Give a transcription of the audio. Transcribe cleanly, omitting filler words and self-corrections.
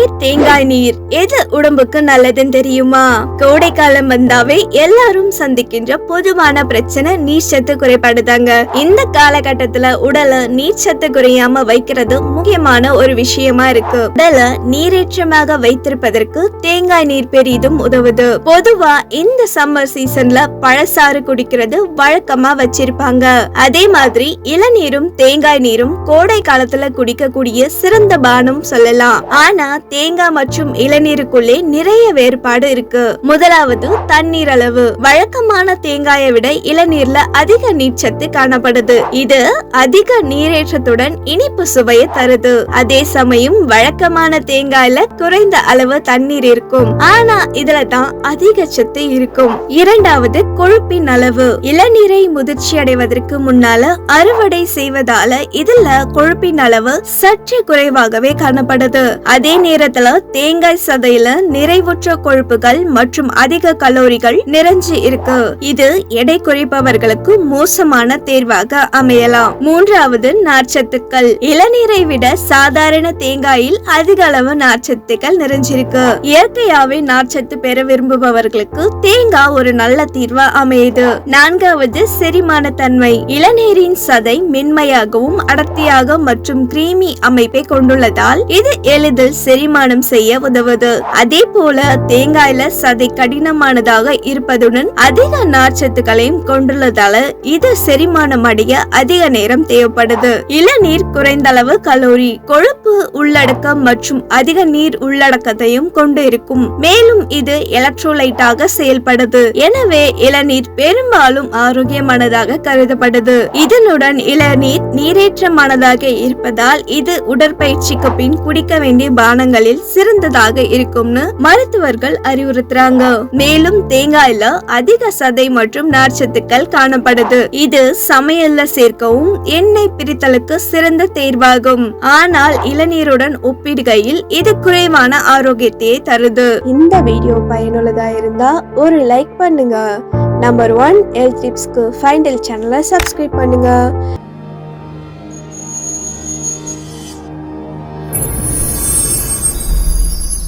இளநீர், தேங்காய் நீர் எது உடம்புக்கு நல்லதுன்னு தெரியுமா? கோடை காலம் வந்தாவே எல்லாரும் சந்திக்கின்ற பொதுவான பிரச்சனை நீர்ச்சத்து குறைபாடுதாங்க. இந்த காலகட்டத்துல உடலை நீர்ச்சத்து குறையாம வைக்கிறது முக்கியமான ஒரு விஷயமா இருக்கு. உடலை நீரேற்றமாக வைத்திருப்பதற்கு தேங்காய் நீர் பெரிதும் உதவுது. பொதுவா இந்த சம்மர் சீசன்ல பழசாறு குடிக்கிறது வழக்கமா வச்சிருப்பாங்க. அதே மாதிரி இளநீரும் தேங்காய் நீரும் கோடை காலத்துல குடிக்கக்கூடிய சிறந்த பானம் சொல்லலாம். ஆனா தேங்காய் மற்றும் இளநீருக்குள்ளே நிறைய வேறுபாடு இருக்கு. முதலாவது தண்ணீர் அளவு. வழக்கமான தேங்காயை விட இளநீர்ல அதிக நீர்ச்சத்து காணப்படுது. இது அதிக நீரேற்றத்துடன் இனிப்பு சுவையை தருது. அதே சமயம் வழக்கமான தேங்காயில குறைந்த அளவு தண்ணீர் இருக்கும். ஆனா இதுல தான் அதிக சத்து இருக்கும். இரண்டாவது கொழுப்பின் அளவு. இளநீரை முதிர்ச்சி அடைவதற்கு முன்னால அறுவடை செய்வதால இதுல கொழுப்பின் அளவு சற்று குறைவாகவே காணப்படுது. அதே நேரத்துல தேங்காய் சதையில நிறைவுற்ற கொழுப்புகள் மற்றும் அதிக கலோரிகள் நிறைஞ்சு இருக்கு. இது எடை குறைப்பவர்களுக்கு மோசமான தேர்வாக அமையலாம். மூன்றாவது நார்ச்சத்துக்கள். இளநீரை விட சாதாரண தேங்காயில் அதிக அளவு நார்ச்சத்துக்கள் நிறைஞ்சிருக்கு. இயற்கையாவே நார்ச்சத்து பெற விரும்புபவர்களுக்கு தேங்காய் ஒரு நல்ல தீர்வா அமையுது. நான்காவது செரிமான தன்மை. இளநீரின் சதை மென்மையாகவும் அடர்த்தியாக மற்றும் கிரீமி அமைப்பை கொண்டுள்ளதால் இது எளிதில் செரிமானம் செய்ய உதவுது. அதே போல தேங்காயில சதை கடினமானதாக இருப்பதுடன் அதிக நார்ச்சத்துக்களையும் கொண்டுள்ளதால இது செரிமானம் அடைய அதிக நேரம் தேவைப்படுது. இளநீர் குறைந்த அளவு கலோரி, கொழுப்பு உள்ளடக்கம் மற்றும் அதிக நீர் உள்ளடக்கத்தையும் கொண்டு இருக்கும். மேலும் இது எலக்ட்ரோலைட்டாக செயல்படுது. எனவே இளநீர் பெரும்பாலும் ஆரோக்கியமானதாக கருதப்படுது. இதனுடன் இளநீர் நீரேற்றமானதாக இருப்பதால் இது உடற்பயிற்சிக்கு பின் குடிக்க வேண்டிய பானங்களில் சிறந்ததாக இருக்கும்னு மருத்துவர்கள் அறிவுறுத்துறாங்க. மேலும் தேங்காயில அதிக சதை மற்றும் நார்ச்சத்துக்கள் காணப்படுது. இது சமையல்ல சேர்க்கவும் எண்ணெய் பிரித்தலுக்கு சிறந்த தேர்வாகும். ஆனால் இளநீருடன் ஒப்பிடுகையில் இது குறைவான ஆரோக்கியத்தையே தருது. இந்த வீடியோ பயனுள்ளதா இருந்தா ஒரு லைக் பண்ணுங்க. நம்பர் 1 ஹெல்த் டிப்ஸ்க்கு ஃபைண்ட் ஹெல்த் சேனலை சப்ஸ்கிரைப் பண்ணுங்க.